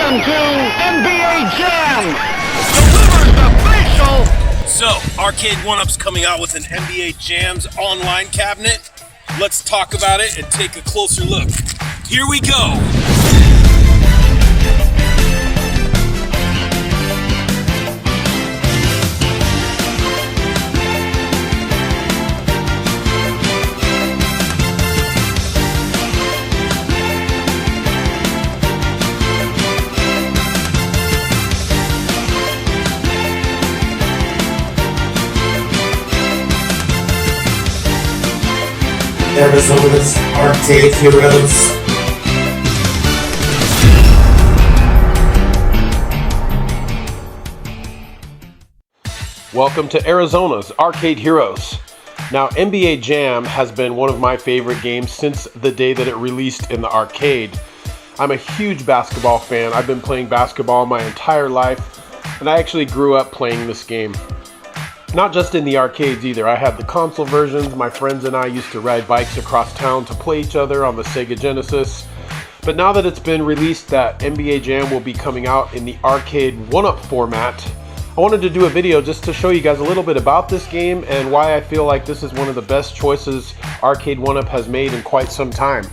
Welcome to NBA Jam, delivers official. So, Arcade1Up's coming out with an NBA Jam's online cabinet. Let's talk about it and take a closer look. Here we go. Arizona's Arcade Heroes. Welcome to Arizona's Arcade Heroes. Now, NBA Jam has been one of my favorite games since the day that it released in the arcade. I'm a huge basketball fan. I've been playing basketball my entire life, and I actually grew up playing this game. Not just in the arcades either. I had the console versions. My friends and I used to ride bikes across town to play each other on the Sega Genesis. But now that it's been released that NBA Jam will be coming out in the Arcade1Up format, I wanted to do a video just to show you guys a little bit about this game and why I feel like this is one of the best choices Arcade1Up has made in quite some time.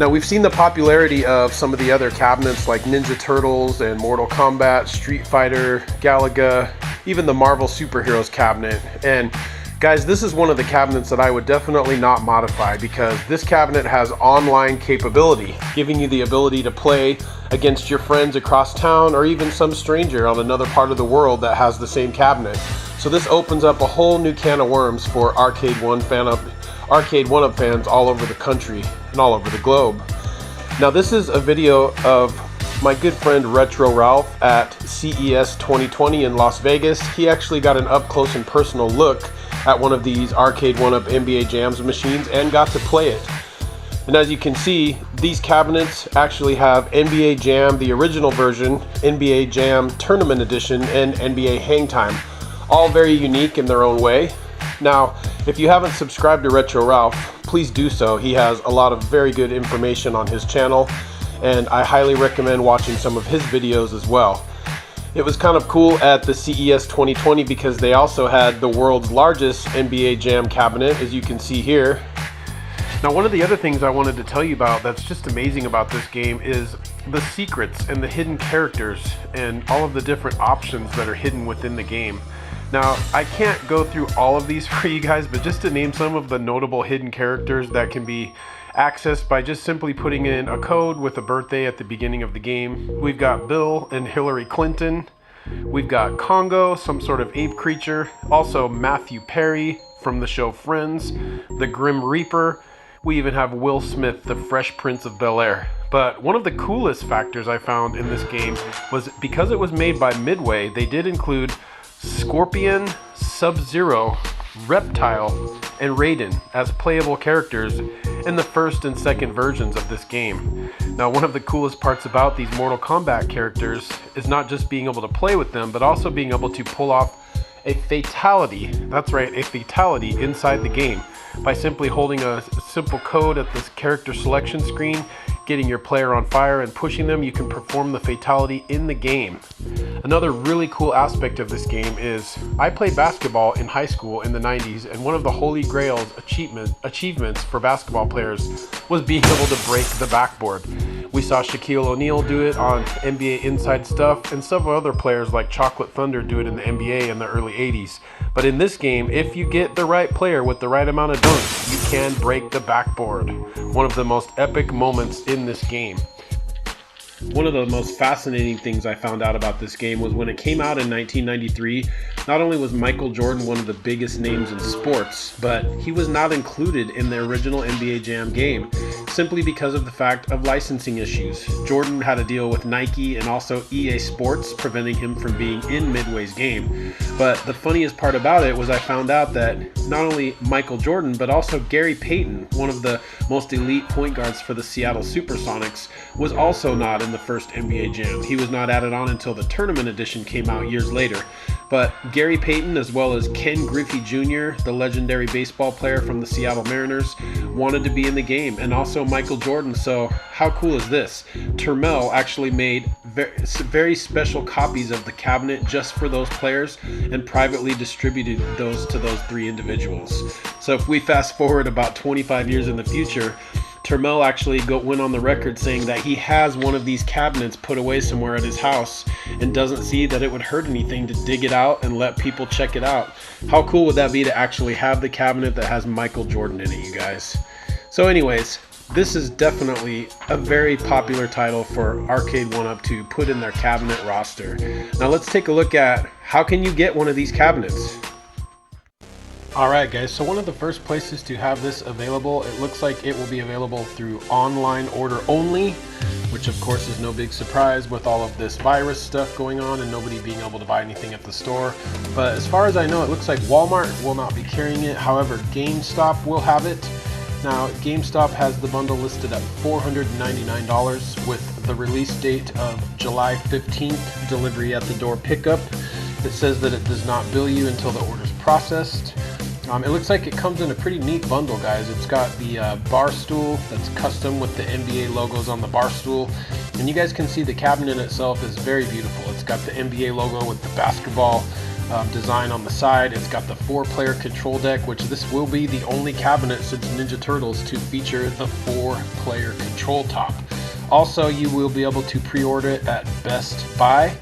Now, we've seen the popularity of some of the other cabinets like Ninja Turtles and Mortal Kombat, Street Fighter, Galaga, even the Marvel Superheroes cabinet. And guys, this is one of the cabinets that I would definitely not modify because this cabinet has online capability, giving you the ability to play against your friends across town or even some stranger on another part of the world that has the same cabinet. So this opens up a whole new can of worms for Arcade1Up fans all over the country and all over the globe. Now, this is a video of my good friend Retro Ralph at CES 2020 in Las Vegas. He actually got an up close and personal look at one of these Arcade1Up NBA Jams machines and got to play it. And as you can see, these cabinets actually have NBA Jam, the original version, NBA Jam Tournament Edition, and NBA Hang Time. All very unique in their own way. Now, if you haven't subscribed to Retro Ralph, please do so. He has a lot of very good information on his channel, and I highly recommend watching some of his videos as well. It was kind of cool at the CES 2020 because they also had the world's largest NBA Jam cabinet, as you can see here. Now, one of the other things I wanted to tell you about that's just amazing about this game is the secrets and the hidden characters and all of the different options that are hidden within the game. Now, I can't go through all of these for you guys, but just to name some of the notable hidden characters that can be accessed by just simply putting in a code with a birthday at the beginning of the game. We've got Bill and Hillary Clinton. We've got Congo, some sort of ape creature. Also Matthew Perry from the show Friends. The Grim Reaper. We even have Will Smith, the Fresh Prince of Bel-Air. But one of the coolest factors I found in this game was because it was made by Midway, they did include Scorpion, Sub-Zero, Reptile, and Raiden as playable characters in the first and second versions of this game. Now, one of the coolest parts about these Mortal Kombat characters is not just being able to play with them, but also being able to pull off a fatality. That's right, a fatality inside the game by simply holding a simple code at this character selection screen, getting your player on fire and pushing them. You can perform the fatality in the game. Another really cool aspect of this game is I played basketball in high school in the 90s, and one of the holy grails achievements for basketball players was being able to break the backboard. We saw Shaquille O'Neal do it on NBA Inside Stuff, and several other players like Chocolate Thunder do it in the NBA in the early 80s. But in this game, if you get the right player with the right amount of dunks, you can break the backboard. One of the most epic moments in this game. One of the most fascinating things I found out about this game was when it came out in 1993, not only was Michael Jordan one of the biggest names in sports, but he was not included in the original NBA Jam game, simply because of the fact of licensing issues. Jordan had a deal with Nike and also EA Sports, preventing him from being in Midway's game. But the funniest part about it was I found out that not only Michael Jordan, but also Gary Payton, one of the most elite point guards for the Seattle Supersonics, was also not in the first NBA Jam. He was not added on until the Tournament Edition came out years later. But Gary Payton, as well as Ken Griffey Jr., the legendary baseball player from the Seattle Mariners, wanted to be in the game, and also Michael Jordan. So how cool is this? Turmel actually made very special copies of the cabinet just for those players and privately distributed those to those 3 individuals. So if we fast forward about 25 years in the future, Termel actually went on the record saying that he has one of these cabinets put away somewhere at his house and doesn't see that it would hurt anything to dig it out and let people check it out. How cool would that be to actually have the cabinet that has Michael Jordan in it, you guys? So anyways, this is definitely a very popular title for Arcade1Up to put in their cabinet roster. Now let's take a look at how can you get one of these cabinets. Alright guys, so one of the first places to have this available, it looks like it will be available through online order only, which of course is no big surprise with all of this virus stuff going on and nobody being able to buy anything at the store. But as far as I know, it looks like Walmart will not be carrying it. However, GameStop will have it. Now, GameStop has the bundle listed at $499 with the release date of July 15th, delivery at the door pickup. It says that it does not bill you until the order is processed. It looks like it comes in a pretty neat bundle, guys. It's got the bar stool that's custom with the NBA logos on the bar stool. And you guys can see the cabinet itself is very beautiful. It's got the NBA logo with the basketball design on the side. It's got the 4-player control deck, which this will be the only cabinet since Ninja Turtles to feature the 4-player control top. Also, you will be able to pre-order it at Best Buy.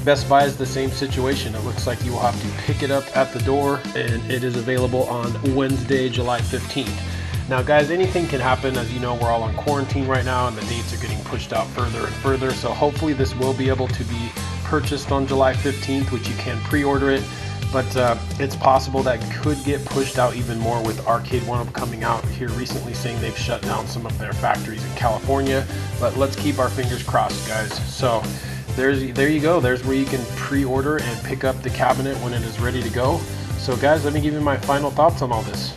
Best Buy is the same situation. It looks like you will have to pick it up at the door, and it is available on Wednesday, July 15th. Now guys, anything can happen. As you know, we're all on quarantine right now and the dates are getting pushed out further and further, so hopefully this will be able to be purchased on July 15th, which you can pre-order it, but it's possible that could get pushed out even more with Arcade1Up coming out here recently saying they've shut down some of their factories in California. But let's keep our fingers crossed, guys. So there you go. There's where you can pre-order and pick up the cabinet when it is ready to go. So guys, let me give you my final thoughts on all this.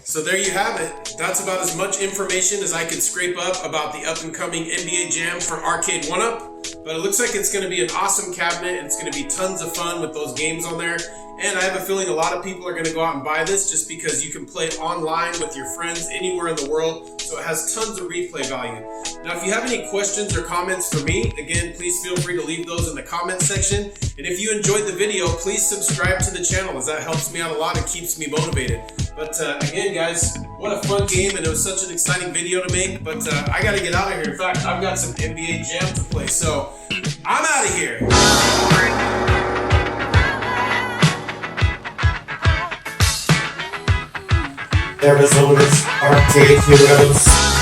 So there you have it. That's about as much information as I could scrape up about the up-and-coming NBA Jam from Arcade1Up. But it looks like it's going to be an awesome cabinet, and it's going to be tons of fun with those games on there. And I have a feeling a lot of people are going to go out and buy this just because you can play it online with your friends anywhere in the world. So it has tons of replay value. Now, if you have any questions or comments for me, again, please feel free to leave those in the comments section. And if you enjoyed the video, please subscribe to the channel, as that helps me out a lot and keeps me motivated. But again, guys, what a fun game, and it was such an exciting video to make. But I got to get out of here. In fact, I've got some NBA Jam to play, so I'm out of here. Arizona's Arcade Heroes.